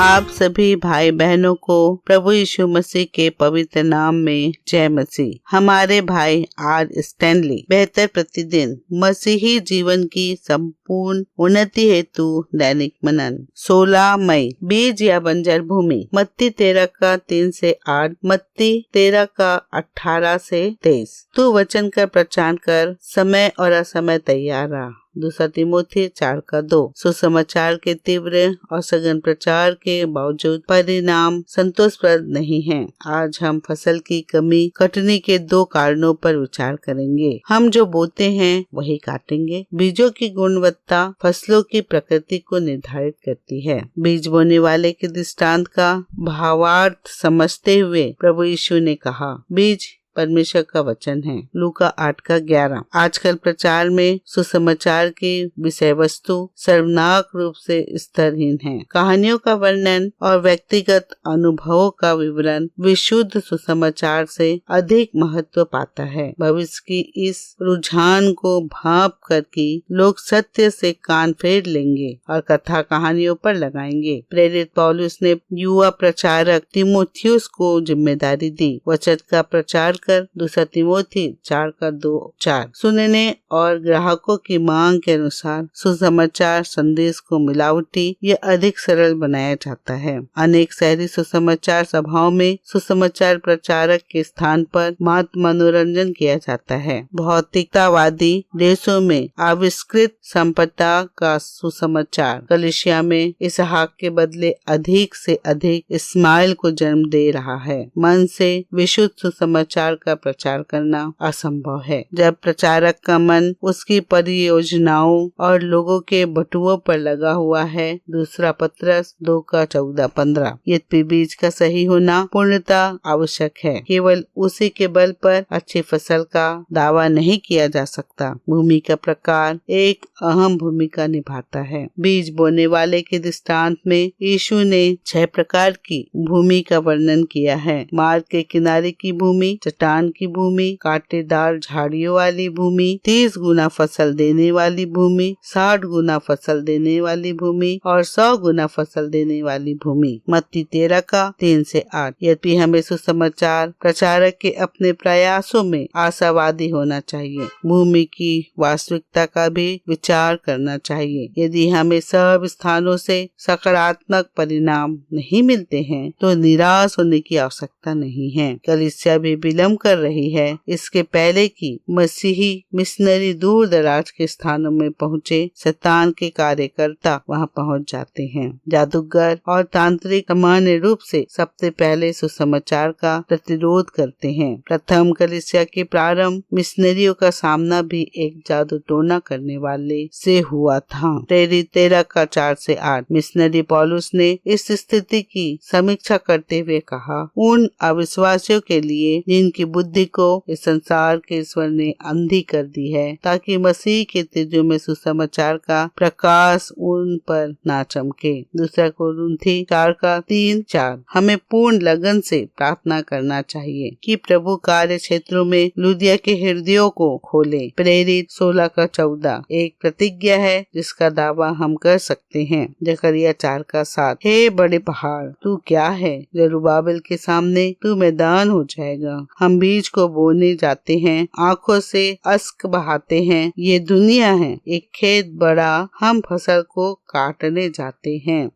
आप सभी भाई बहनों को प्रभु यीशु मसीह के पवित्र नाम में जय मसीह। हमारे भाई आर स्टैनली बेहतर प्रतिदिन मसीही जीवन की संपूर्ण उन्नति हेतु दैनिक मनन 16 मई। बीज या बंजर भूमि। मत्ती 13 का 3 से 8, मत्ती 13 का 18 से 23। तू वचन का प्रचार कर, समय और असमय तैयार रहा। दूसरा तिमोथी 4 का 2। सुसमाचार के तीव्र और सघन प्रचार के बावजूद परिणाम संतोषप्रद नहीं है। आज हम फसल की कमी कटनी के 2 कारणों पर विचार करेंगे। हम जो बोते हैं वही काटेंगे। बीजों की गुणवत्ता फसलों की प्रकृति को निर्धारित करती है। बीज बोने वाले के दृष्टांत का भावार्थ समझते हुए प्रभु यीशु ने कहा, बीज परमेश्वर का वचन है। लूका 8 का 11। आजकल प्रचार में सुसमाचार की विषय वस्तु सर्वनाक रूप से स्तरहीन है। कहानियों का वर्णन और व्यक्तिगत अनुभवों का विवरण विशुद्ध सुसमाचार से अधिक महत्व पाता है। भविष्य की इस रुझान को भांप कर कि लोग सत्य से कान फेर लेंगे और कथा कहानियों पर लगाएंगे। प्रेरित पौलुस ने युवा प्रचारक तिमोथियुस को जिम्मेदारी दी। वचन का प्रचार कर। दूसरा तिमोथी 4 का 2-4। सुनने और ग्राहकों की मांग के अनुसार सुसमाचार संदेश को मिलावटी या अधिक सरल बनाया जाता है। अनेक शहरी सुसमाचार सभाओं में सुसमाचार प्रचारक के स्थान पर मात्र मनोरंजन किया जाता है। भौतिकतावादी देशों में आविष्कृत संपदा का सुसमाचार कलीसिया में इसहाक के बदले अधिक से अधिक इस्माइल को जन्म दे रहा है। मन से विशुद्ध सुसमाचार का प्रचार करना असंभव है जब प्रचारक का मन उसकी परियोजनाओं और लोगों के बटुओं पर लगा हुआ है। दूसरा पत्रस 2 का 14-15। यद्यपि बीज का सही होना पूर्णता आवश्यक है। केवल उसी के बल पर अच्छी फसल का दावा नहीं किया जा सकता। भूमि का प्रकार एक अहम भूमिका निभाता है। बीज बोने वाले के दृष्टांत में यीशु ने 6 प्रकार की भूमि का वर्णन किया है। मार्ग के किनारे की भूमि, चट्टान की भूमि, कांटेदार झाड़ियों वाली भूमि, 30 गुना फसल देने वाली भूमि, 60 गुना फसल देने वाली भूमि और 100 गुना फसल देने वाली भूमि। मत्ती 13 का 3 से 8। यद्यपि हमें सुसमाचार प्रचारक के अपने प्रयासों में आशावादी होना चाहिए। भूमि की वास्तविकता का भी विचार करना चाहिए। यदि हमें सब स्थानों से सकारात्मक परिणाम नहीं मिलते हैं तो निराश होने की आवश्यकता नहीं है। कलीसिया भी विलम्ब कर रही है। इसके पहले कि मसीही मिशनरी दूर दराज के स्थानों में पहुँचे, शैतान के कार्यकर्ता वहां पहुंच जाते हैं। जादूगर और तांत्रिक सामान्य रूप से सबसे पहले सुसमाचार का प्रतिरोध करते हैं। प्रथम कलीसिया के प्रारंभ मिशनरियों का सामना भी एक जादू टोना करने वाले से हुआ था। प्रेरित 13 का 4 से 8। मिशनरी पौलुस ने इस स्थिति की समीक्षा करते हुए कहा, उन अविश्वासियों के लिए जिनकी बुद्धि को इस संसार के ईश्वर ने अंधी कर दी है, ताकि मसीह के तेजो में सुसमाचार का प्रकाश उन पर ना चमके। दूसरा कोरिन्थी 4 का 3-4। हमें पूर्ण लगन से प्रार्थना करना चाहिए कि प्रभु कार्य क्षेत्रों में लुदिया के हृदयों को खोले। प्रेरित 16 का 14 एक प्रतिज्ञा है जिसका दावा हम कर सकते हैं। जकरिया 4 का 7। हे बड़े पहाड़, तू क्या है? जरुब्बाबिल के सामने तू मैदान हो जाएगा। हम बीज को बोने जाते हैं, आंखों से अश्क बहाते हैं। ये दुनिया है, एक खेत बड़ा, हम फसल को काटने जाते हैं।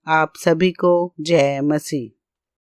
आप सभी को जय मसीह।